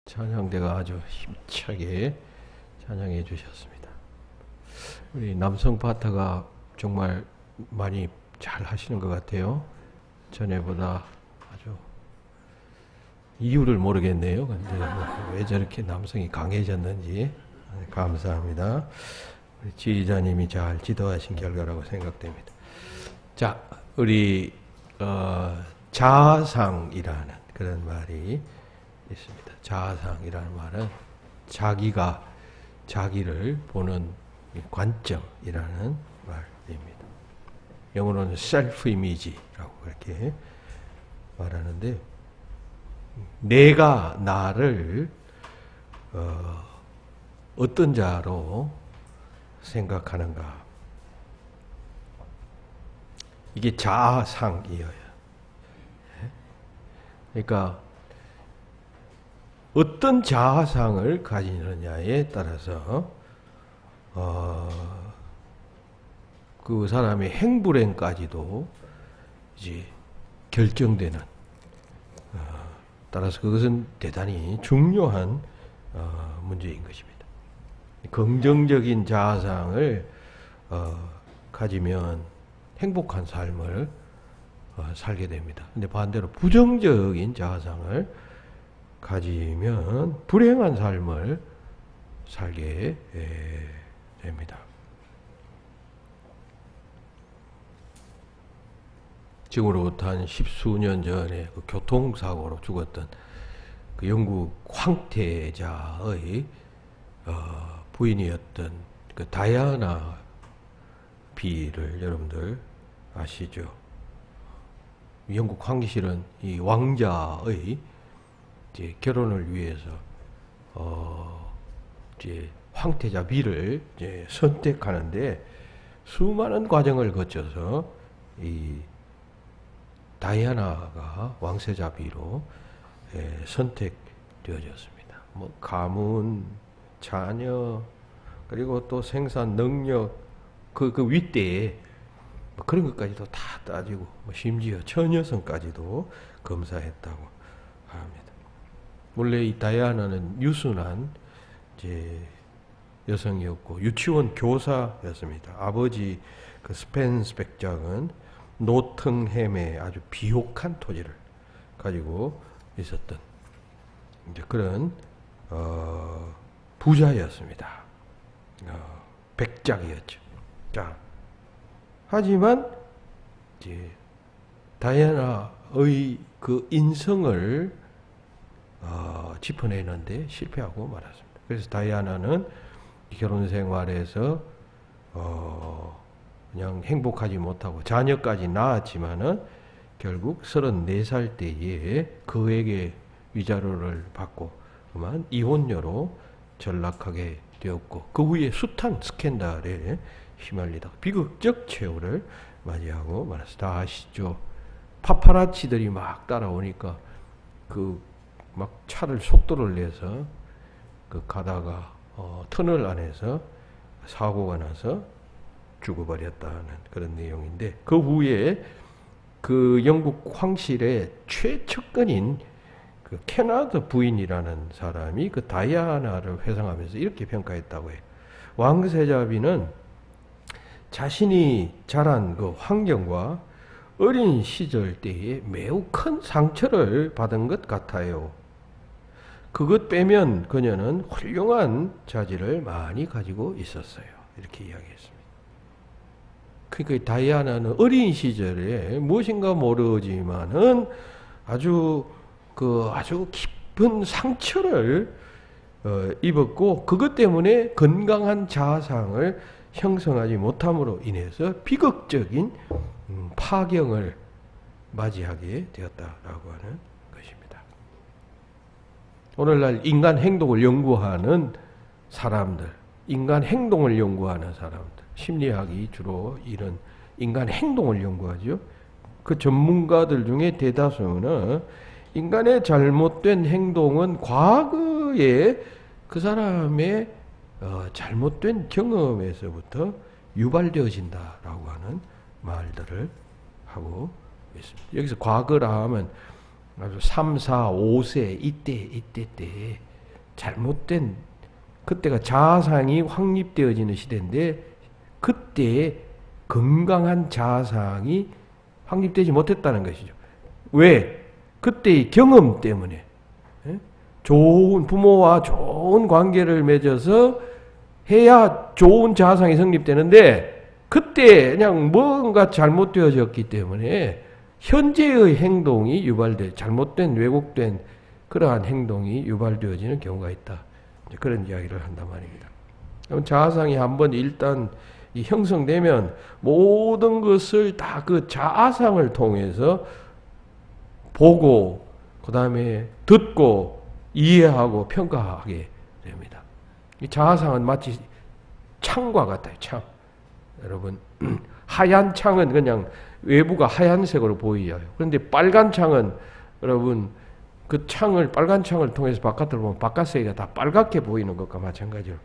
찬양대가 아주 힘차게 찬양해 주셨습니다. 우리 남성 파트가 정말 많이 잘 하시는 것 같아요. 전에보다 아주 이유를 모르겠네요. 근데 왜 저렇게 남성이 강해졌는지 감사합니다. 우리 지휘자님이 잘 지도하신 결과라고 생각됩니다. 자, 우리 자아상이라는 그런 말이 있습니다. 자아상이라는 말은 자기가 자기를 보는 관점이라는 말입니다. 영어로는 셀프 이미지라고 그렇게 말하는데, 내가 나를 어떤 자로 생각하는가, 이게 자아상이어요. 그러니까 어떤 자아상을 가지느냐에 따라서 그 사람의 행불행까지도 이제 결정되는, 따라서 그것은 대단히 중요한 문제인 것입니다. 긍정적인 자아상을 가지면 행복한 삶을 살게 됩니다. 근데 반대로 부정적인 자아상을 가지면 불행한 삶을 살게 됩니다. 지금으로부터 한 십수년 전에 그 교통사고로 죽었던 그 영국 황태자의 부인이었던 그 다이아나 비를 여러분들 아시죠? 영국 황실은 이 왕자의 이제 결혼을 위해서 이제 황태자 비를 이제 선택하는데 수많은 과정을 거쳐서 이 다이아나가 왕세자 비로 선택되어졌습니다. 뭐 가문, 자녀, 그리고 또 생산 능력, 그 윗대에 뭐 그런 것까지도 다 따지고, 뭐 심지어 처녀성까지도 검사했다고 합니다. 원래 이 다이아나는 유순한 이제 여성이었고 유치원 교사였습니다. 아버지 그 스펜스 백작은 노팅햄의 아주 비옥한 토지를 가지고 있었던 이제 그런 부자였습니다. 백작이었죠. 자, 하지만 이제 다이아나의 그 인성을 짚어내는데 실패하고 말았습니다. 그래서 다이아나는 결혼 생활에서 그냥 행복하지 못하고 자녀까지 낳았지만은 결국 34살 때에 그에게 위자료를 받고 그만 이혼녀로 전락하게 되었고, 그 후에 숱한 스캔들에 휘말리다 비극적 최후를 맞이하고 말았습니다. 다 아시죠? 파파라치들이 막 따라오니까 그 막 차를 속도를 내서 그 가다가 터널 안에서 사고가 나서 죽어버렸다는 그런 내용인데, 그 후에 그 영국 황실의 최측근인 그 케나드 부인이라는 사람이 그 다이아나를 회상하면서 이렇게 평가했다고 해요. 왕세자비는 자신이 자란 그 환경과 어린 시절 때에 매우 큰 상처를 받은 것 같아요. 그것 빼면 그녀는 훌륭한 자질을 많이 가지고 있었어요. 이렇게 이야기했습니다. 그러니까 다이아나는 어린 시절에 무엇인가 모르지만은 아주 깊은 상처를 입었고, 그것 때문에 건강한 자아상을 형성하지 못함으로 인해서 비극적인 파경을 맞이하게 되었다라고 하는 것입니다. 오늘날 인간 행동을 연구하는 사람들, 심리학이 주로 이런 인간 행동을 연구하죠. 그 전문가들 중에 대다수는 인간의 잘못된 행동은 과거에 그 사람의 잘못된 경험에서부터 유발되어진다라고 하는 말들을 하고 있습니다. 여기서 과거라 하면 3, 4, 5세 이때 때 잘못된, 그때가 자아상이 확립되어지는 시대인데 그때의 건강한 자아상이 확립되지 못했다는 것이죠. 왜? 그때의 경험 때문에. 좋은 부모와 좋은 관계를 맺어서 해야 좋은 자아상이 성립되는데 그때 그냥 뭔가 잘못되어졌기 때문에 현재의 행동이 잘못된 왜곡된 그러한 행동이 유발되어지는 경우가 있다. 그런 이야기를 한단 말입니다. 그럼 자아상이 한번 일단 형성되면 모든 것을 다 그 자아상을 통해서 보고 그 다음에 듣고 이해하고 평가하게 됩니다. 이 자아상은 마치 창과 같아요. 창. 여러분 하얀 창은 그냥 외부가 하얀색으로 보여요. 그런데 빨간 창은 여러분 그 빨간 창을 통해서 바깥을 보면 바깥세계가 다 빨갛게 보이는 것과 마찬가지로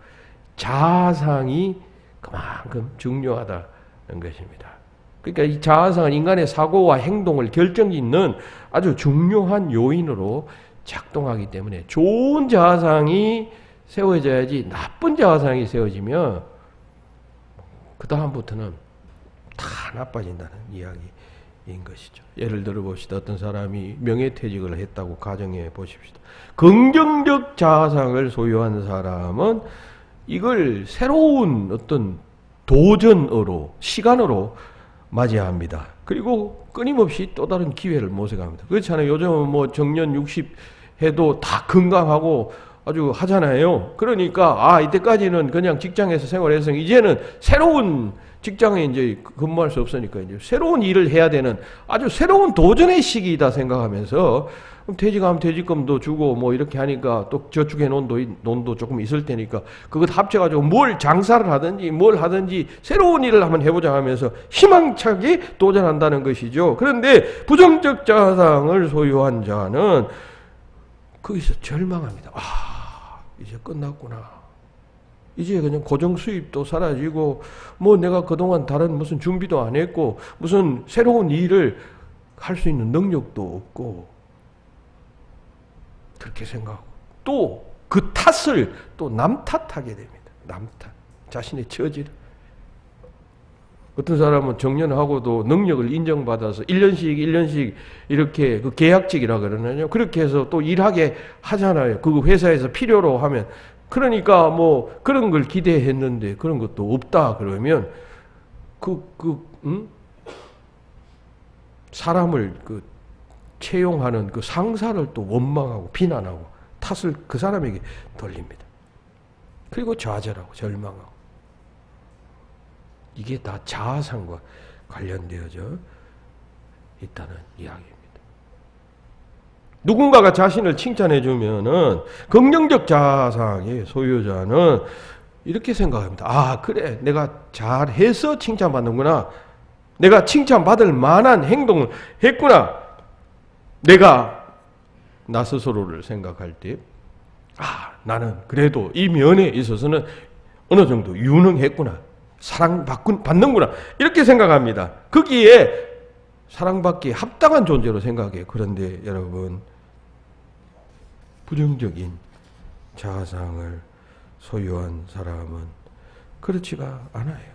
자아상이 그만큼 중요하다는 것입니다. 그러니까 이 자아상은 인간의 사고와 행동을 결정짓는 아주 중요한 요인으로 작동하기 때문에 좋은 자아상이 세워져야지 나쁜 자아상이 세워지면 그 다음부터는 다 나빠진다는 이야기인 것이죠. 예를 들어 봅시다. 어떤 사람이 명예퇴직을 했다고 가정해 보십시다. 긍정적 자아상을 소유한 사람은 이걸 새로운 어떤 도전으로, 시간으로 맞이합니다. 그리고 끊임없이 또 다른 기회를 모색합니다. 그렇잖아요. 요즘은 뭐 정년 60 해도 다 건강하고 아주 하잖아요. 그러니까 이때까지는 그냥 직장에서 생활해서 이제는 새로운 직장에 이제 근무할 수 없으니까 이제 새로운 일을 해야 되는 아주 새로운 도전의 시기이다 생각하면서 퇴직하면 퇴직금도 주고 뭐 이렇게 하니까 또 저축해 놓은 돈도 조금 있을 테니까 그것 합쳐가지고 뭘 장사를 하든지 뭘 하든지 새로운 일을 한번 해보자 하면서 희망차게 도전한다는 것이죠. 그런데 부정적 자아상을 소유한 자는 거기서 절망합니다. 이제 끝났구나. 이제 그냥 고정 수입도 사라지고 뭐 내가 그동안 다른 무슨 준비도 안 했고 무슨 새로운 일을 할 수 있는 능력도 없고 그렇게 생각하고 또 그 탓을 또 남 탓하게 됩니다. 남 탓. 자신의 처지를. 어떤 사람은 정년하고도 능력을 인정받아서 1년씩 이렇게 그 계약직이라 그러나요? 그렇게 해서 또 일하게 하잖아요. 그 회사에서 필요로 하면. 그러니까 뭐 그런 걸 기대했는데 그런 것도 없다 그러면 사람을 채용하는 그 상사를 또 원망하고 비난하고 탓을 그 사람에게 돌립니다. 그리고 좌절하고 절망하고. 이게 다 자아상과 관련되어져 있다는 이야기입니다. 누군가가 자신을 칭찬해 주면은 긍정적 자아상의 소유자는 이렇게 생각합니다. 그래, 내가 잘해서 칭찬받는구나. 내가 칭찬받을 만한 행동을 했구나. 내가 나 스스로를 생각할 때 나는 그래도 이 면에 있어서는 어느 정도 유능했구나. 사랑받는구나. 이렇게 생각합니다. 거기에 사랑받기에 합당한 존재로 생각해요. 그런데 여러분, 부정적인 자아상을 소유한 사람은 그렇지가 않아요.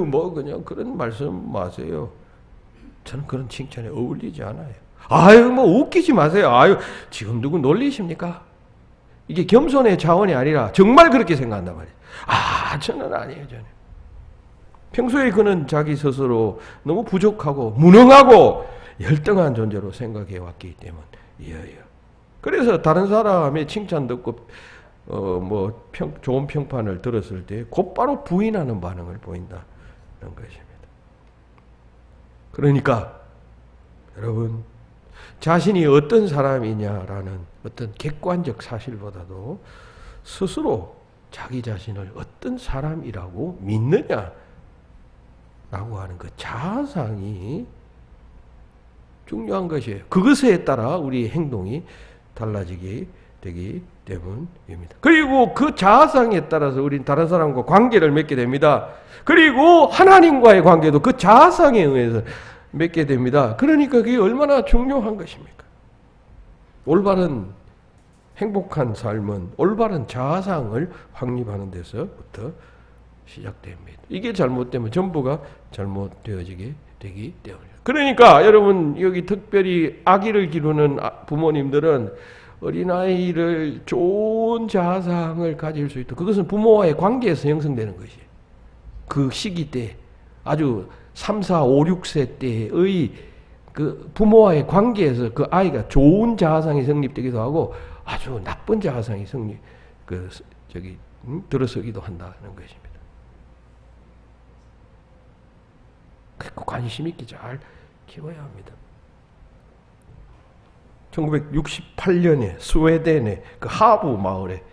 뭐 그냥 그런 말씀 마세요. 저는 그런 칭찬에 어울리지 않아요. 뭐 웃기지 마세요. 지금 누구 놀리십니까? 이게 겸손의 자원이 아니라 정말 그렇게 생각한단 말이에요. 저는 아니에요. 저는. 평소에 그는 자기 스스로 너무 부족하고 무능하고 열등한 존재로 생각해 왔기 때문이에요. 그래서 다른 사람의 칭찬 듣고 좋은 평판을 들었을 때 곧바로 부인하는 반응을 보인다는 것입니다. 그러니까 여러분, 자신이 어떤 사람이냐라는 어떤 객관적 사실보다도 스스로 자기 자신을 어떤 사람이라고 믿느냐라고 하는 그 자아상이 중요한 것이에요. 그것에 따라 우리 행동이 달라지게 되기 때문입니다. 그리고 그 자아상에 따라서 우리는 다른 사람과 관계를 맺게 됩니다. 그리고 하나님과의 관계도 그 자아상에 의해서 맺게 됩니다. 그러니까 그게 얼마나 중요한 것입니까? 올바른 행복한 삶은 올바른 자아상을 확립하는 데서부터 시작됩니다. 이게 잘못되면 전부가 잘못되어지게 되기 때문입니다. 그러니까 여러분 여기 특별히 아기를 기르는 부모님들은 어린아이를 좋은 자아상을 가질 수 있도록 그것은 부모와의 관계에서 형성되는 것이에요. 그 시기 때 아주 3, 4, 5, 6세 때의 그 부모와의 관계에서 그 아이가 좋은 자아상이 성립되기도 하고 아주 나쁜 자아상이 들어서기도 한다는 것입니다. 그리고 관심 있게 잘 키워야 합니다. 1968년에 스웨덴의 그 하브 마을에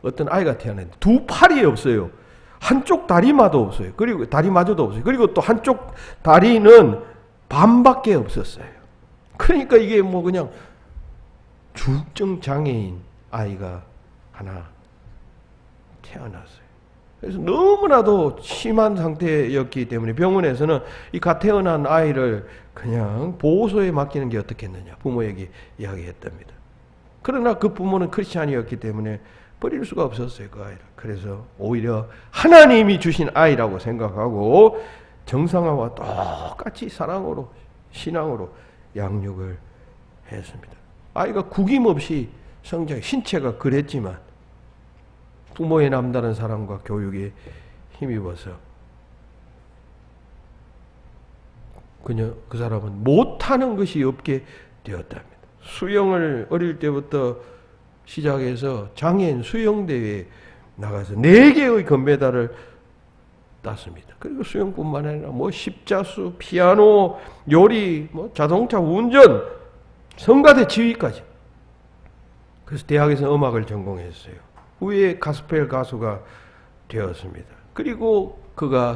어떤 아이가 태어났는데 두 팔이 없어요. 한쪽 다리마도 없어요. 그리고 다리마저도 없어요. 그리고 또 한쪽 다리는 반밖에 없었어요. 그러니까 이게 뭐 그냥 중증 장애인 아이가 하나 태어났어요. 그래서 너무나도 심한 상태였기 때문에 병원에서는 이 갓 태어난 아이를 그냥 보호소에 맡기는 게 어떻겠느냐 부모에게 이야기했답니다. 그러나 그 부모는 크리스찬이었기 때문에 버릴 수가 없었어요, 그 아이를. 그래서 오히려 하나님이 주신 아이라고 생각하고 정상화와 똑같이 사랑으로 신앙으로 양육을 했습니다. 아이가 구김없이 성장, 신체가 그랬지만 부모의 남다른 사랑과 교육에 힘입어서 그 사람은 못하는 것이 없게 되었답니다. 수영을 어릴 때부터 시작해서 장애인 수영대회에 나가서 4개의 금메달을 땄습니다. 그리고 수영뿐만 아니라 뭐 십자수, 피아노, 요리, 뭐 자동차 운전, 성가대 지휘까지. 그래서 대학에서 음악을 전공했어요. 후에 가스펠 가수가 되었습니다. 그리고 그가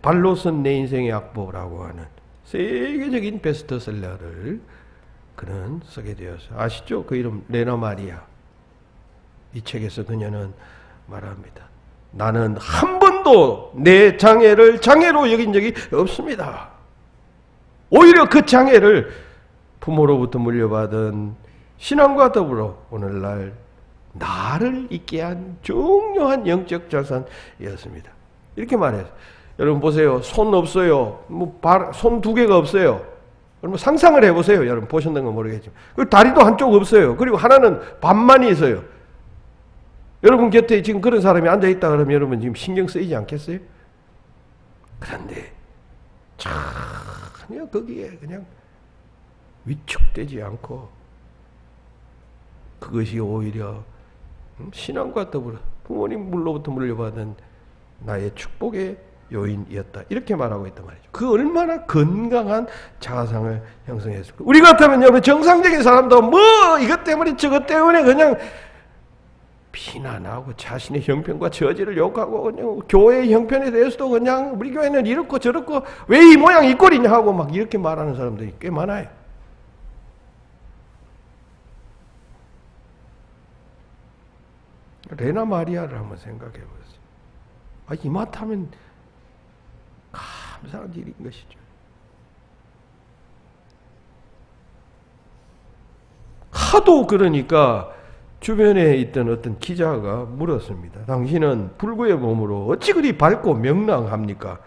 발로 쓴 내 인생의 악보라고 하는 세계적인 베스트셀러를 그는 쓰게 되었어요. 아시죠? 그 이름 레나 마리아. 이 책에서 그녀는 말합니다. 나는 한 번도 내 장애를 장애로 여긴 적이 없습니다. 오히려 그 장애를 부모로부터 물려받은 신앙과 더불어 오늘날 나를 있게 한 중요한 영적 자산이었습니다. 이렇게 말해서 여러분 보세요. 손 없어요. 손 2개가 없어요. 여러분 상상을 해보세요. 여러분 보셨는 건 모르겠지만 그리고 다리도 한쪽 없어요. 그리고 하나는 반만이 있어요. 여러분 곁에 지금 그런 사람이 앉아있다 그러면 여러분 지금 신경 쓰이지 않겠어요? 그런데 전혀 거기에 그냥 위축되지 않고 그것이 오히려 신앙과 더불어 부모님으로부터 물려받은 나의 축복의 요인이었다. 이렇게 말하고 있단 말이죠. 그 얼마나 건강한 자아상을 형성했을까. 우리 같으면 여러분 정상적인 사람도 뭐 이것 때문에 저것 때문에 그냥 비난하고 자신의 형편과 처지를 욕하고 그냥 교회의 형편에 대해서도 그냥 우리 교회는 이렇고 저렇고 왜 이 모양 이 꼴이냐 하고 막 이렇게 말하는 사람들이 꽤 많아요. 레나 마리아를 한번 생각해 보세요. 이마타면 감사한 일인 것이죠. 하도 그러니까 주변에 있던 어떤 기자가 물었습니다. 당신은 불구의 몸으로 어찌 그리 밝고 명랑합니까?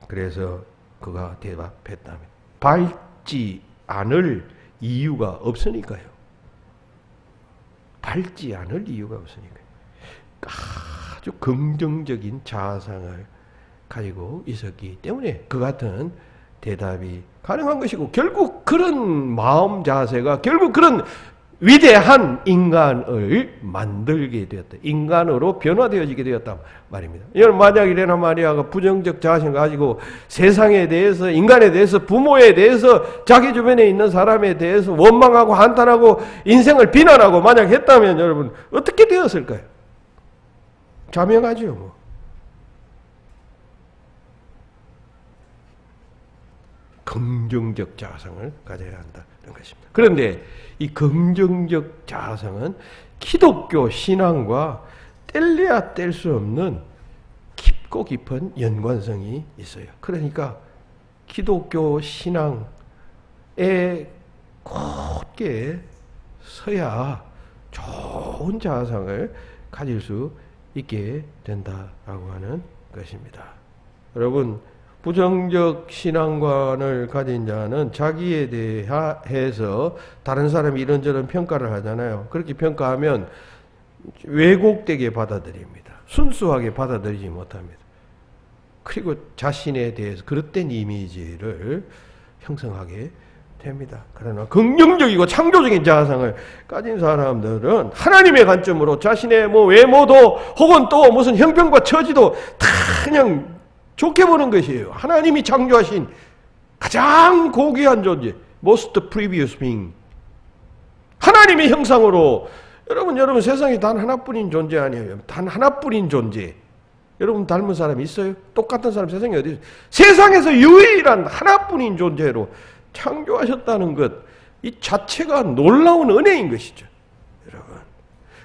그래서 그가 대답했다면 밝지 않을 이유가 없으니까요. 밝지 않을 이유가 없으니까요. 아주 긍정적인 자아상을 가지고 있었기 때문에 그 같은 대답이 가능한 것이고 결국 그런 마음 자세가 결국 그런 위대한 인간을 만들게 되었다. 인간으로 변화되어지게 되었다 말입니다. 여러분 만약 레나 마리아가 부정적 자신을 가지고 세상에 대해서 인간에 대해서 부모에 대해서 자기 주변에 있는 사람에 대해서 원망하고 한탄하고 인생을 비난하고 만약 했다면 여러분 어떻게 되었을까요? 자명하죠. 뭐. 긍정적 자아상을 가져야 한다는 것입니다. 그런데 이 긍정적 자아상은 기독교 신앙과 뗄래야 뗄 수 없는 깊고 깊은 연관성이 있어요. 그러니까 기독교 신앙의 맞게 서야 좋은 자아상을 가질 수 있게 된다라고 하는 것입니다. 여러분, 부정적 신앙관을 가진 자는 자기에 대해서 다른 사람이 이런저런 평가를 하잖아요. 그렇게 평가하면 왜곡되게 받아들입니다. 순수하게 받아들이지 못합니다. 그리고 자신에 대해서 그릇된 이미지를 형성하게 됩니다. 그러나 긍정적이고 창조적인 자아상을 가진 사람들은 하나님의 관점으로 자신의 외모도 혹은 또 무슨 형편과 처지도 다 그냥 좋게 보는 것이에요. 하나님이 창조하신 가장 고귀한 존재, most previous being. 하나님의 형상으로 여러분 세상에 단 하나뿐인 존재 아니에요. 단 하나뿐인 존재. 여러분 닮은 사람 있어요? 똑같은 사람 세상에 어디 있어요? 세상에서 유일한 하나뿐인 존재로 창조하셨다는 것, 이 자체가 놀라운 은혜인 것이죠. 여러분.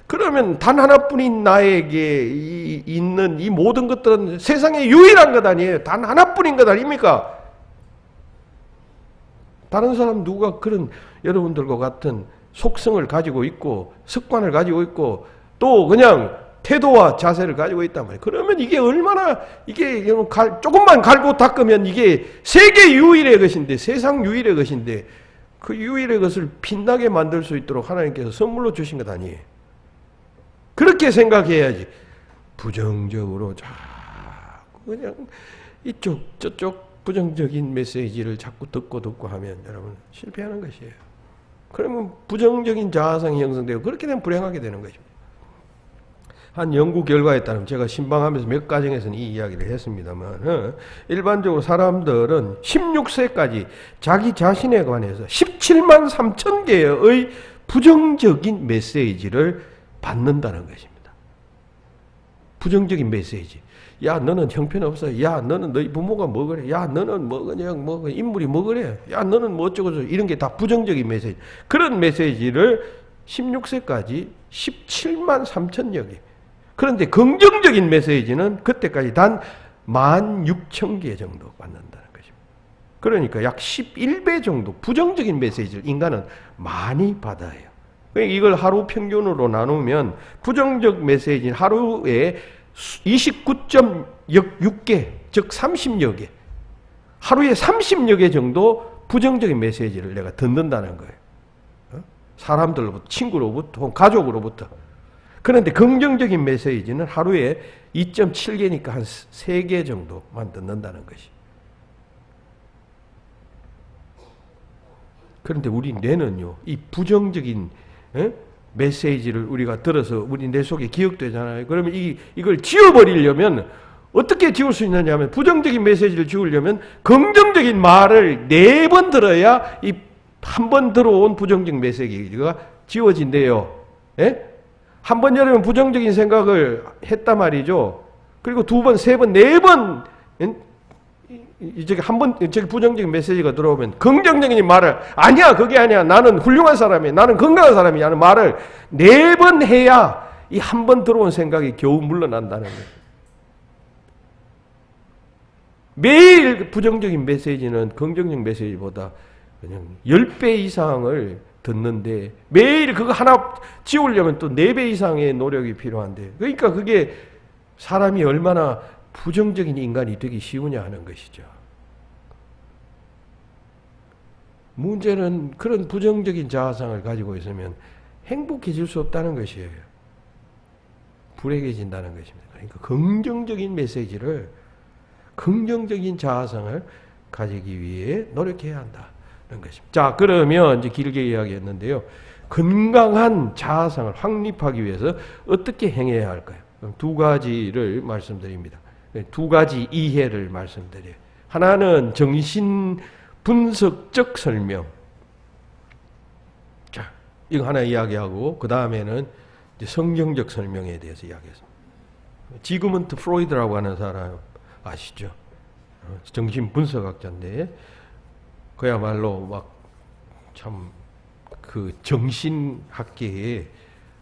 그러면 단 하나뿐인 나에게 있는 이 모든 것들은 세상에 유일한 것 아니에요. 단 하나뿐인 것 아닙니까? 다른 사람 누가 그런 여러분들과 같은 속성을 가지고 있고 습관을 가지고 있고 또 그냥 태도와 자세를 가지고 있단 말이에요. 그러면 이게 얼마나 이게 조금만 갈고 닦으면 이게 세계 유일의 것인데 세상 유일의 것인데 그 유일의 것을 빛나게 만들 수 있도록 하나님께서 선물로 주신 것 아니에요. 그렇게 생각해야지. 부정적으로 자꾸 그냥 이쪽 저쪽 부정적인 메시지를 자꾸 듣고 하면 여러분 실패하는 것이에요. 그러면 부정적인 자아상이 형성되고 그렇게 되면 불행하게 되는 것입니다. 한 연구 결과에 따르면 제가 신방하면서 몇 가정에서는 이 이야기를 했습니다만 일반적으로 사람들은 16세까지 자기 자신에 관해서 17만 3천 개의 부정적인 메시지를 받는다는 것입니다. 부정적인 메시지. 야 너는 형편없어. 야 너는 너희 부모가 뭐 그래. 야 너는 뭐 그냥 뭐 인물이 뭐 그래. 야 너는 뭐 어쩌고 저쩌고 이런 게 다 부정적인 메시지. 그런 메시지를 16세까지 17만 3천여 개. 그런데 긍정적인 메시지는 그때까지 단 16,000개 정도 받는다는 것입니다. 그러니까 약 11배 정도 부정적인 메시지를 인간은 많이 받아요. 이걸 하루 평균으로 나누면 부정적 메시지는 하루에 29.6개, 즉 30여 개. 하루에 30여 개 정도 부정적인 메시지를 내가 듣는다는 거예요. 사람들로부터, 친구로부터, 가족으로부터. 그런데 긍정적인 메시지는 하루에 2.7개니까 한 3개 정도만 듣는다는 것이. 그런데 우리 뇌는요, 이 부정적인 메시지를 우리가 들어서 우리 뇌 속에 기억되잖아요. 그러면 이걸 지워버리려면 어떻게 지울 수 있느냐 하면 부정적인 메시지를 지우려면 긍정적인 말을 4번 들어야 이 한 번 들어온 부정적 메시지가 지워진대요. 예? 한 번 여러분 부정적인 생각을 했단 말이죠. 그리고 2번, 3번, 4번 저기 부정적인 메시지가 들어오면 긍정적인 말을 아니야 그게 아니야 나는 훌륭한 사람이야 나는 건강한 사람이야 하는 말을 4번 해야 이 한 번 들어온 생각이 겨우 물러난다는 거예요. 매일 부정적인 메시지는 긍정적 메시지보다 그냥 10배 이상을 듣는데 매일 그거 하나 지우려면 또 4배 이상의 노력이 필요한데 그러니까 그게 사람이 얼마나 부정적인 인간이 되기 쉬우냐 하는 것이죠. 문제는 그런 부정적인 자아상을 가지고 있으면 행복해질 수 없다는 것이에요. 불행해진다는 것입니다. 그러니까 긍정적인 메시지를 긍정적인 자아상을 가지기 위해 노력해야 한다는 것입니다. 자, 그러면 이제 길게 이야기했는데요. 건강한 자아상을 확립하기 위해서 어떻게 행해야 할까요? 그럼 2가지를 말씀드립니다. 2가지 이해를 말씀드려요. 하나는 정신 분석적 설명. 자, 이거 하나 이야기하고 그 다음에는 성경적 설명에 대해서 이야기했습니다. 지그문트 프로이드라고 하는 사람 아시죠? 정신 분석학자인데 그야말로 막 참 그 정신학계에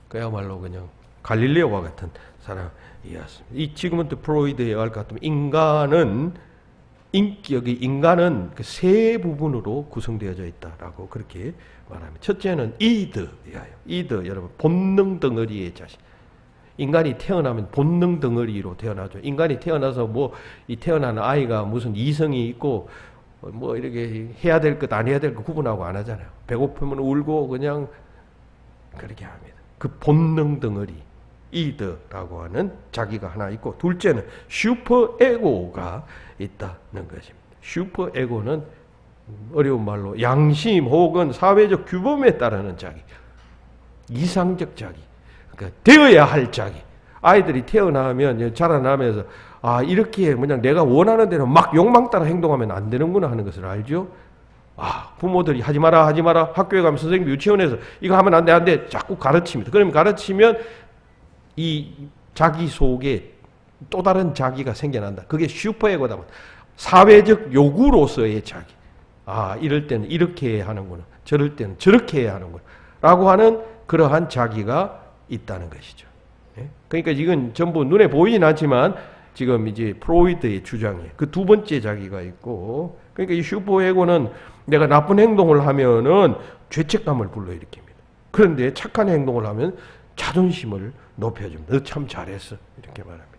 그야말로 그냥 갈릴레오와 같은 사람이었습니다. 이 지그문트 프로이드의 말 같으면 인간은 인격의 인간은 그 세 부분으로 구성되어져 있다라고 그렇게 말합니다. 첫째는 이드 여러분 본능 덩어리의 자식. 인간이 태어나면 본능 덩어리로 태어나죠. 인간이 태어나서 뭐 이 태어나는 아이가 무슨 이성이 있고 뭐 이렇게 해야 될 것 안 해야 될 것 구분하고 안 하잖아요. 배고프면 울고 그냥 그렇게 합니다. 그 본능 덩어리 이드라고 하는 자기가 하나 있고, 둘째는 슈퍼에고가 있다는 것입니다. 슈퍼에고는 어려운 말로 양심 혹은 사회적 규범에 따르는 자기, 이상적 자기, 그러니까 되어야 할 자기. 아이들이 태어나면 자라나면서 이렇게 그냥 내가 원하는 대로 막 욕망 따라 행동하면 안 되는구나 하는 것을 알죠. 부모들이 하지 마라 학교에 가면 선생님 유치원에서 이거 하면 안 돼 자꾸 가르칩니다. 그러면 가르치면 이 자기 속에 또 다른 자기가 생겨난다. 그게 슈퍼에고다. 사회적 요구로서의 자기. 이럴 때는 이렇게 해야 하는구나. 저럴 때는 저렇게 해야 하는구나. 라고 하는 그러한 자기가 있다는 것이죠. 그러니까 이건 전부 눈에 보이진 않지만 지금 이제 프로이드의 주장이에요. 그 두 번째 자기가 있고, 그러니까 이 슈퍼에고는 내가 나쁜 행동을 하면은 죄책감을 불러일으킵니다. 그런데 착한 행동을 하면 자존심을 높여줍니다. 너 참 잘했어. 이렇게 말합니다.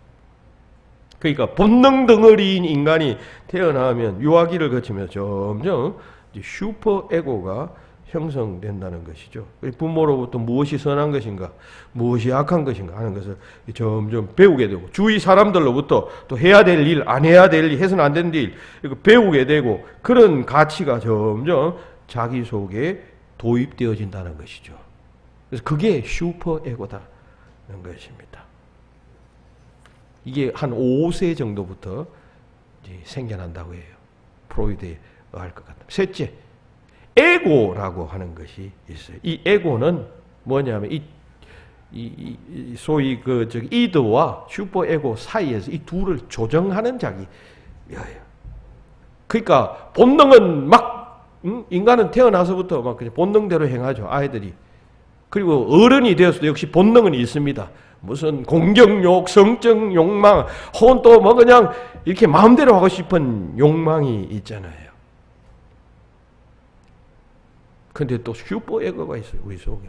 그러니까 본능 덩어리인 인간이 태어나면 유아기를 거치면서 점점 슈퍼에고가 형성된다는 것이죠. 부모로부터 무엇이 선한 것인가, 무엇이 악한 것인가 하는 것을 점점 배우게 되고, 주위 사람들로부터 또 해야 될 일, 안 해야 될 일, 해서는 안 되는 일, 배우게 되고, 그런 가치가 점점 자기 속에 도입되어진다는 것이죠. 그래서 그게 슈퍼에고다는 것입니다. 이게 한 5세 정도부터 이제 생겨난다고 해요. 프로이드에 의할 것 같다. 셋째, 에고라고 하는 것이 있어요. 이 에고는 뭐냐면 이 소위 이드와 슈퍼에고 사이에서 이 둘을 조정하는 자기예요. 그러니까 본능은 막 인간은 태어나서부터 막 그냥 본능대로 행하죠. 아이들이. 그리고 어른이 되어서도 역시 본능은 있습니다. 무슨 공격욕, 성적 욕망, 혹은 또 뭐 그냥 이렇게 마음대로 하고 싶은 욕망이 있잖아요. 근데 또 슈퍼에고가 있어요, 우리 속에.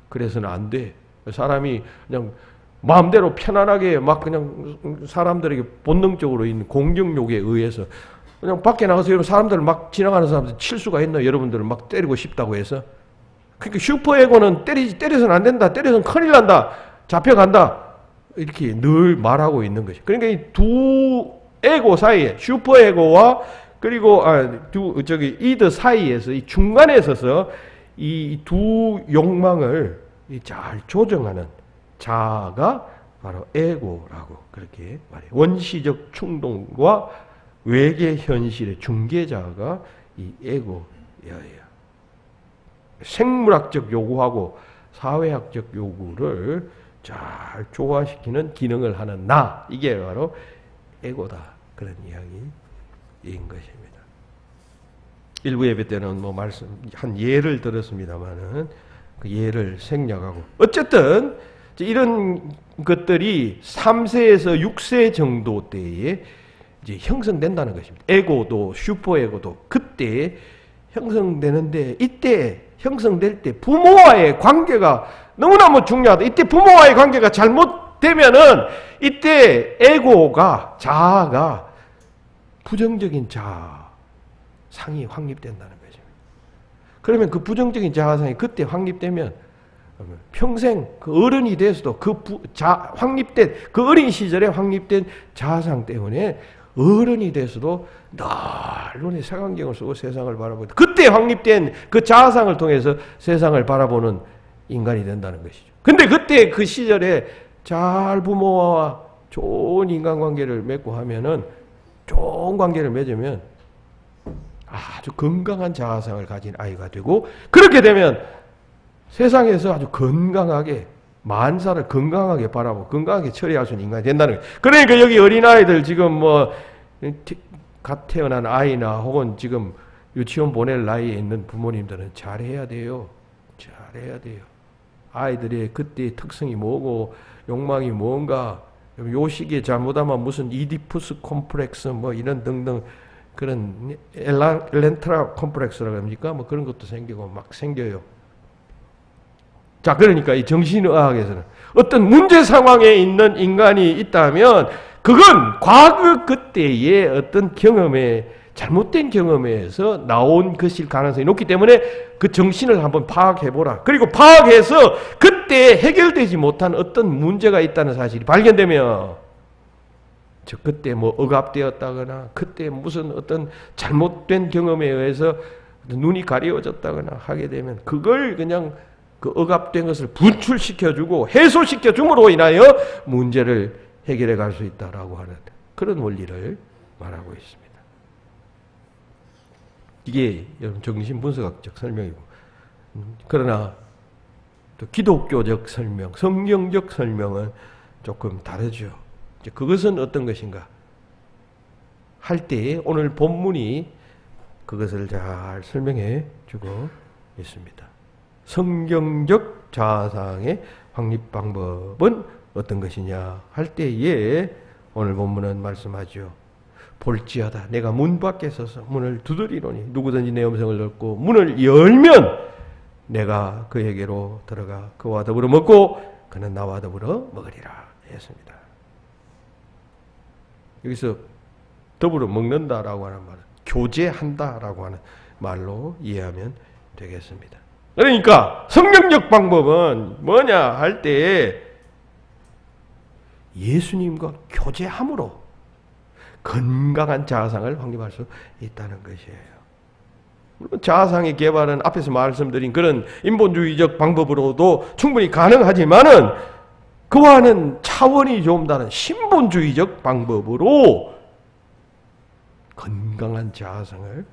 그래서는 안 돼. 사람이 그냥 마음대로 편안하게 막 그냥 사람들에게 본능적으로 있는 공격욕에 의해서 그냥 밖에 나가서 사람들을 막 지나가는 사람들 칠 수가 있나? 여러분들을 막 때리고 싶다고 해서. 그러니까 슈퍼에고는 때려서는 안 된다. 때려서는 큰일 난다. 잡혀간다. 이렇게 늘 말하고 있는 것이. 그러니까 이 두 에고 사이에 슈퍼에고와 그리고 이드 사이에서 이 중간에 서서 이 두 욕망을 잘 조정하는 자가 바로 에고라고 그렇게 말해요. 원시적 충동과 외계 현실의 중개자가 이 에고예요. 생물학적 요구하고 사회학적 요구를 잘 조화시키는 기능을 하는 나, 이게 바로 에고다. 그런 이야기인 것입니다. 일부 예배 때는 뭐 한 예를 들었습니다만은 그 예를 생략하고, 어쨌든 이런 것들이 3세에서 6세 정도 때에 이제 형성된다는 것입니다. 에고도 슈퍼에고도 그때 형성되는데, 이때 형성될 때 부모와의 관계가 너무너무 중요하다. 이때 부모와의 관계가 잘못되면은 이때 에고가, 자아가 부정적인 자아상이 확립된다는 거죠. 그러면 그 부정적인 자아상이 그때 확립되면 평생 그 어른이 돼서도 확립된, 그 어린 시절에 확립된 자아상 때문에 어른이 돼서도 늘 눈에 색안경을 쓰고 세상을 바라보고, 그때 확립된 그 자아상을 통해서 세상을 바라보는 인간이 된다는 것이죠. 근데 그때 그 시절에 잘 부모와 좋은 인간관계를 맺고 하면은, 좋은 관계를 맺으면 아주 건강한 자아상을 가진 아이가 되고, 그렇게 되면 세상에서 아주 건강하게 만사를 건강하게 바라보고 건강하게 처리할 수 있는 인간이 된다는 거예요. 그러니까 여기 어린아이들 지금 뭐 갓 태어난 아이나 혹은 지금 유치원 보낼 나이에 있는 부모님들은 잘해야 돼요. 잘해야 돼요. 아이들의 그때의 특성이 뭐고 욕망이 뭔가, 요 시기에 잘못하면 무슨 이디푸스 콤플렉스 뭐 이런 등등 그런 엘렌트라 컴플렉스라고 합니까? 뭐 그런 것도 생기고 막 생겨요. 자, 그러니까 이 정신의학에서는 어떤 문제 상황에 있는 인간이 있다면 그건 과거 그때의 어떤 경험에, 잘못된 경험에서 나온 것일 가능성이 높기 때문에 그 정신을 한번 파악해보라. 그리고 파악해서 그때 해결되지 못한 어떤 문제가 있다는 사실이 발견되면 저 그때 뭐 억압되었다거나 그때 무슨 어떤 잘못된 경험에 의해서 눈이 가려워졌다거나 하게 되면 그걸 그냥 그 억압된 것을 분출시켜주고 해소시켜줌으로 인하여 문제를 해결해 갈 수 있다라고 하는 그런 원리를 말하고 있습니다. 이게 여러분 정신분석학적 설명이고, 그러나 또 기독교적 설명, 성경적 설명은 조금 다르죠. 그것은 어떤 것인가 할 때에 오늘 본문이 그것을 잘 설명해 주고 있습니다. 성경적 자아상의 확립 방법은 어떤 것이냐 할 때에 오늘 본문은 말씀하죠. 볼지어다 내가 문 밖에 서서 문을 두드리노니 누구든지 내 음성을 듣고 문을 열면 내가 그에게로 들어가 그와 더불어 먹고 그는 나와 더불어 먹으리라 했습니다. 여기서 더불어 먹는다라고 하는 말은 교제한다라고 하는 말로 이해하면 되겠습니다. 그러니까 성경적 방법은 뭐냐 할 때 예수님과 교제함으로 건강한 자아상을 확립할 수 있다는 것이에요. 물론 자아상의 개발은 앞에서 말씀드린 그런 인본주의적 방법으로도 충분히 가능하지만은 그와는 차원이 좀 다른 신본주의적 방법으로 건강한 자아상을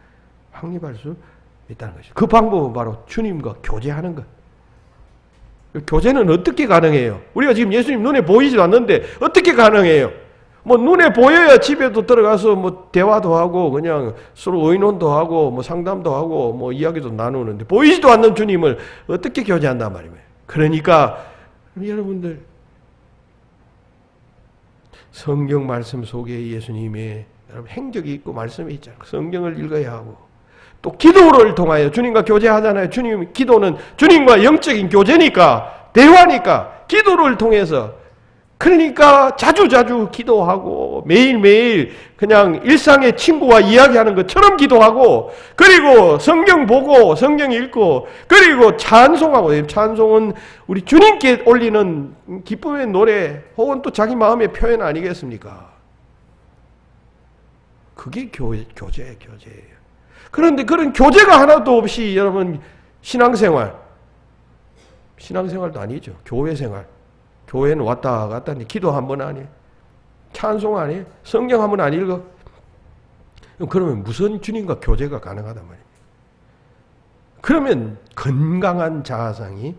확립할 수 있다는 것이죠. 그 방법은 바로 주님과 교제하는 것. 교제는 어떻게 가능해요? 우리가 지금 예수님 눈에 보이지도 않는데 어떻게 가능해요? 뭐 눈에 보여야 집에도 들어가서 뭐 대화도 하고 그냥 서로 의논도 하고 뭐 상담도 하고 뭐 이야기도 나누는데 보이지도 않는 주님을 어떻게 교제한단 말이에요. 그러니까 여러분들 성경 말씀 속에 예수님의 여러분 행적이 있고 말씀이 있잖아요. 성경을 읽어야 하고 또 기도를 통하여 주님과 교제하잖아요. 주님 기도는 주님과 영적인 교제니까 대화니까 기도를 통해서 그러니까 자주자주 기도하고 매일매일 그냥 일상의 친구와 이야기하는 것처럼 기도하고 그리고 성경 보고 성경 읽고 그리고 찬송하고 찬송은 우리 주님께 올리는 기쁨의 노래 혹은 또 자기 마음의 표현 아니겠습니까? 그게 교제예요. 그런데 그런 교제가 하나도 없이 여러분 신앙생활도 아니죠. 교회생활. 교회는 왔다 갔다 하는데 기도 한 번 안 해. 찬송 안 해. 성경 한 번 안 읽어. 그러면 무슨 주님과 교제가 가능하단 말이에요. 그러면 건강한 자아상이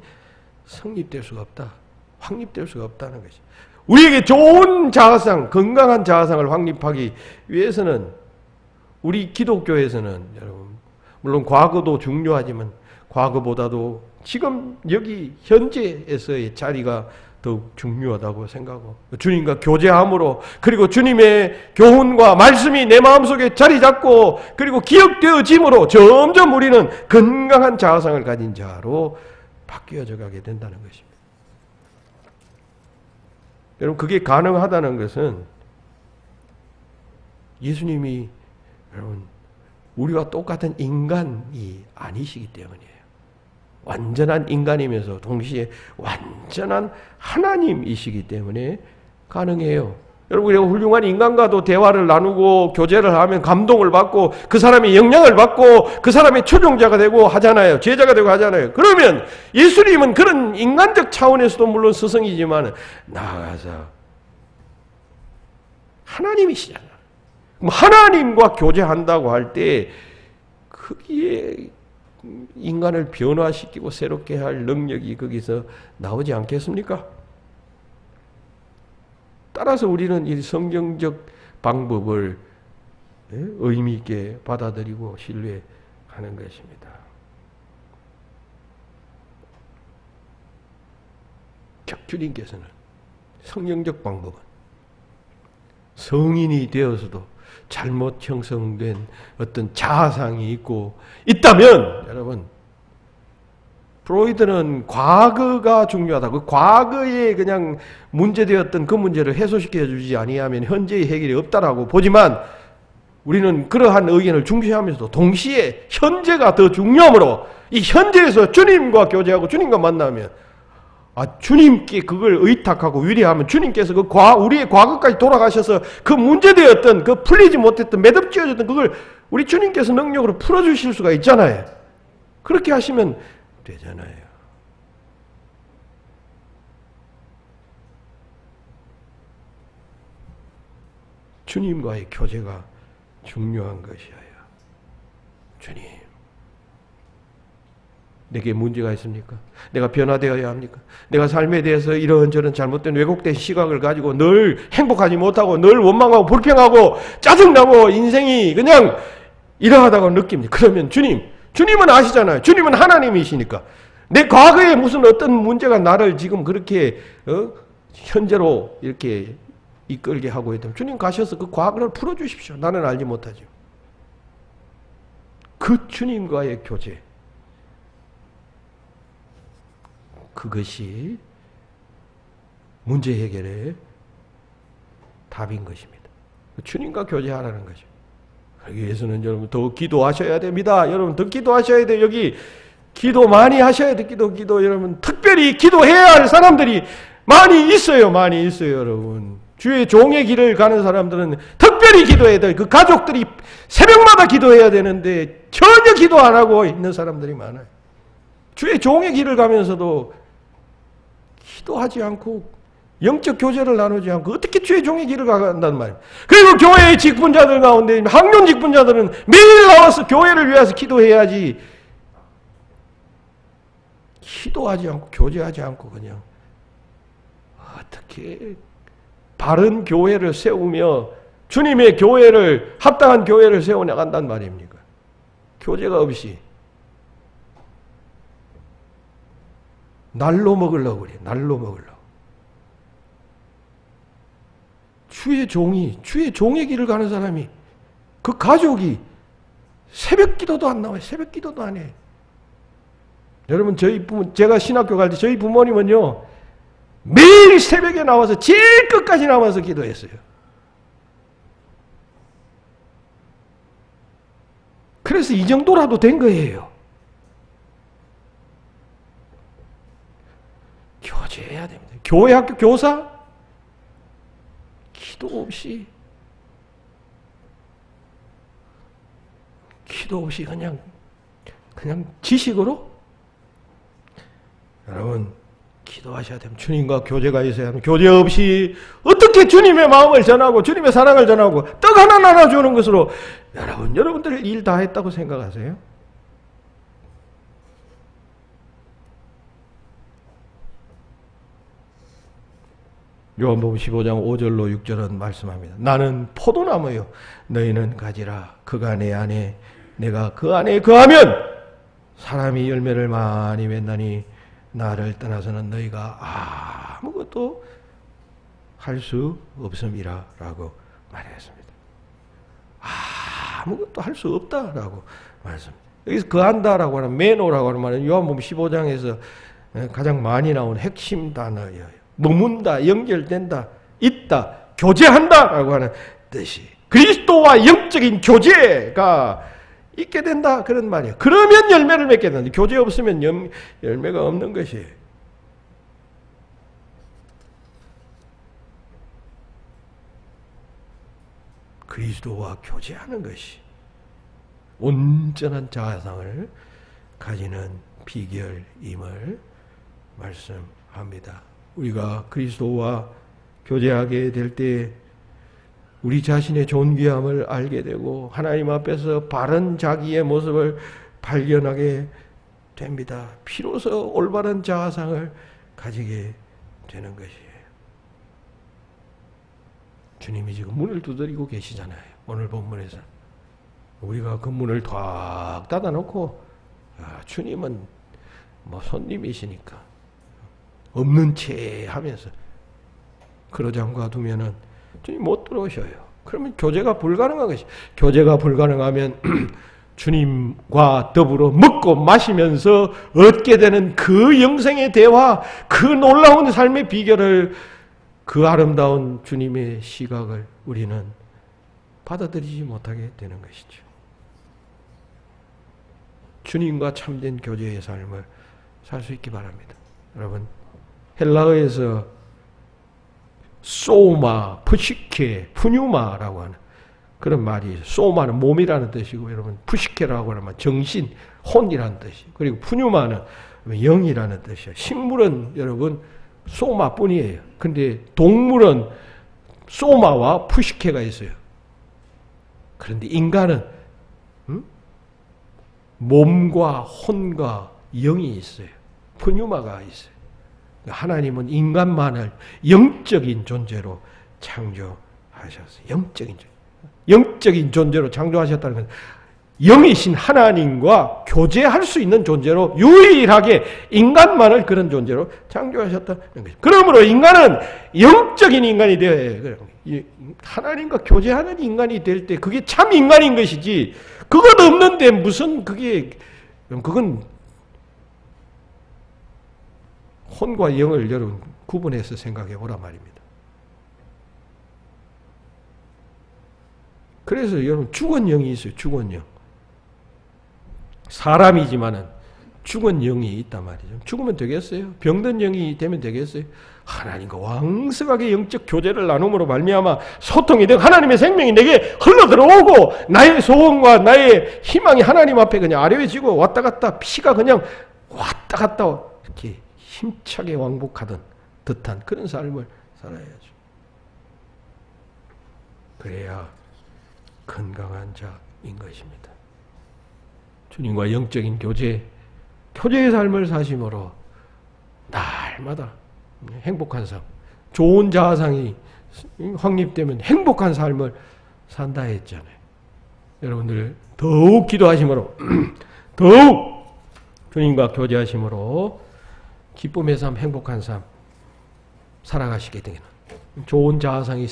성립될 수가 없다. 확립될 수가 없다는 것이. 우리에게 좋은 자아상, 건강한 자아상을 확립하기 위해서는 우리 기독교에서는 여러분 물론 과거도 중요하지만 과거보다도 지금 여기 현재에서의 자리가 더욱 중요하다고 생각하고 주님과 교제함으로 그리고 주님의 교훈과 말씀이 내 마음속에 자리 잡고 그리고 기억되어짐으로 점점 우리는 건강한 자아상을 가진 자로 바뀌어져 가게 된다는 것입니다. 여러분 그게 가능하다는 것은 예수님이 여러분 우리와 똑같은 인간이 아니시기 때문이에요. 완전한 인간이면서 동시에 완전한 하나님이시기 때문에 가능해요. 여러분 우리가 훌륭한 인간과도 대화를 나누고 교제를 하면 감동을 받고 그 사람의 영향을 받고 그 사람의 초종자가 되고 하잖아요. 제자가 되고 하잖아요. 그러면 예수님은 그런 인간적 차원에서도 물론 스승이지만 나아가서 하나님이시잖아요. 하나님과 교제한다고 할 때 거기에 인간을 변화시키고 새롭게 할 능력이 거기서 나오지 않겠습니까? 따라서 우리는 이 성경적 방법을 의미 있게 받아들이고 신뢰하는 것입니다. 주님께서는 성경적 방법은 성인이 되어서도 잘못 형성된 어떤 자아상이 있다면 여러분, 프로이드는 과거가 중요하다. 그 과거에 그냥 문제되었던 그 문제를 해소시켜 주지 아니하면 현재의 해결이 없다라고 보지만, 우리는 그러한 의견을 중시하면서도 동시에 현재가 더 중요하므로 이 현재에서 주님과 교제하고 주님과 만나면, 주님께 그걸 의탁하고 위리하면 주님께서 우리의 과거까지 돌아가셔서 그 문제되었던, 그 풀리지 못했던, 매듭지어졌던 그걸 우리 주님께서 능력으로 풀어주실 수가 있잖아요. 그렇게 하시면 되잖아요. 주님과의 교제가 중요한 것이어야. 주님, 내게 문제가 있습니까? 내가 변화되어야 합니까? 내가 삶에 대해서 이런저런 잘못된 왜곡된 시각을 가지고 늘 행복하지 못하고 늘 원망하고 불평하고 짜증나고 인생이 그냥 이러하다고 느낍니다. 그러면 주님은 아시잖아요. 주님은 하나님이시니까. 내 과거에 무슨 어떤 문제가 나를 지금 그렇게 현재로 이렇게 이끌게 하고 있다면 주님 가셔서 그 과거를 풀어주십시오. 나는 알지 못하죠. 그 주님과의 교제, 그것이 문제 해결의 답인 것입니다. 주님과 교제하라는 거죠. 그러기 위해서는 여러분 더 기도하셔야 됩니다. 여러분 더 기도하셔야 돼요. 여기 기도 많이 하셔야 돼요. 기도 여러분 특별히 기도해야 할 사람들이 많이 있어요. 여러분. 주의 종의 길을 가는 사람들은 특별히 기도해야 돼요. 그 가족들이 새벽마다 기도해야 되는데 전혀 기도 안 하고 있는 사람들이 많아요. 주의 종의 길을 가면서도 기도하지 않고 영적 교제를 나누지 않고 어떻게 주의 종의 길을 가간단 말이에요. 그리고 교회의 직분자들 가운데 학년 직분자들은 매일 나와서 교회를 위해서 기도해야지, 기도하지 않고 교제하지 않고 그냥 어떻게 바른 교회를 세우며 주님의 교회를, 합당한 교회를 세워나간단 말입니까? 교제가 없이 날로 먹으려고 그래. 날로 먹으려고. 주의 종의 길을 가는 사람이, 그 가족이 새벽 기도도 안 나와요. 새벽 기도도 안 해. 여러분, 제가 신학교 갈 때 저희 부모님은요, 매일 새벽에 나와서 제일 끝까지 나와서 기도했어요. 그래서 이 정도라도 된 거예요. 교제해야 됩니다. 교회 학교 교사? 기도 없이 그냥 지식으로? 여러분, 기도하셔야 됩니다. 주님과 교제가 있어야 합니다. 교제 없이 어떻게 주님의 마음을 전하고 주님의 사랑을 전하고 떡 하나 나눠주는 것으로 여러분들 일 다 했다고 생각하세요? 요한복음 15장 5절로 6절은 말씀합니다. 나는 포도나무요 너희는 가지라. 그가 내 안에 내가 그 안에 거하면 사람이 열매를 많이 맺나니 나를 떠나서는 너희가 아무것도 할 수 없음이라 라고 말했습니다. 아무것도 할 수 없다라고 말했습니다. 여기서 거한다라고 하는 매노라고 하는 말은 요한복음 15장에서 가장 많이 나온 핵심 단어예요. 머문다, 연결된다, 있다, 교제한다라고 하는 뜻이, 그리스도와 영적인 교제가 있게 된다 그런 말이에요. 그러면 열매를 맺게 된다. 교제 없으면 열매가 없는 것이에요. 그리스도와 교제하는 것이 온전한 자아상을 가지는 비결임을 말씀합니다. 우리가 그리스도와 교제하게 될 때 우리 자신의 존귀함을 알게 되고 하나님 앞에서 바른 자기의 모습을 발견하게 됩니다. 비로소 올바른 자아상을 가지게 되는 것이에요. 주님이 지금 문을 두드리고 계시잖아요. 오늘 본문에서. 우리가 그 문을 탁 닫아놓고 주님은 손님이시니까 없는 채 하면서 그러지 않고 두면은 주님 못 들어오셔요. 그러면 교제가 불가능한 것이. 교제가 불가능하면 주님과 더불어 먹고 마시면서 얻게 되는 그 영생의 대화, 그 놀라운 삶의 비결을, 그 아름다운 주님의 시각을 우리는 받아들이지 못하게 되는 것이죠. 주님과 참된 교제의 삶을 살 수 있기 바랍니다. 여러분, 헬라어에서 소마, 푸시케, 푸뉴마라고 하는 그런 말이 있어요. 소마는 몸이라는 뜻이고, 여러분, 푸시케라고 하면 정신, 혼이라는 뜻이, 그리고 푸뉴마는 영이라는 뜻이에요. 식물은 여러분 소마뿐이에요. 근데 동물은 소마와 푸시케가 있어요. 그런데 인간은 몸과 혼과 영이 있어요. 푸뉴마가 있어요. 하나님은 인간만을 영적인 존재로 창조하셨어요. 영적인 존재로 창조하셨다는 건 영이신 하나님과 교제할 수 있는 존재로, 유일하게 인간만을 그런 존재로 창조하셨다는 거죠. 그러므로 인간은 영적인 인간이 되어야 해요. 하나님과 교제하는 인간이 될 때 그게 참 인간인 것이지, 그건 없는데 무슨 그건 혼과 영을 여러분 구분해서 생각해 보라 말입니다. 그래서 여러분 죽은 영이 있어요. 죽은 영. 사람이지만은 죽은 영이 있단 말이죠. 죽으면 되겠어요? 병든 영이 되면 되겠어요? 하나님과 왕성하게 영적 교제를 나눔으로 말미암아 소통이 되고 하나님의 생명이 내게 흘러들어오고 나의 소원과 나의 희망이 하나님 앞에 그냥 아뢰어지고 왔다 갔다 피가 그냥 왔다 갔다 이렇게 힘차게 왕복하던 듯한 그런 삶을 살아야죠. 그래야 건강한 자인 것입니다. 주님과 영적인 교제의 삶을 사심으로 날마다 행복한 삶, 좋은 자아상이 확립되면 행복한 삶을 산다 했잖아요. 여러분들 더욱 기도하심으로 더욱 주님과 교제하심으로 기쁨의 삶, 행복한 삶 살아가시게 되는 좋은 자아상이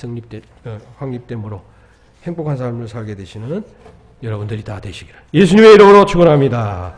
확립됨으로 행복한 삶을 살게 되시는 여러분들이 다 되시기를 예수님의 이름으로 축원합니다.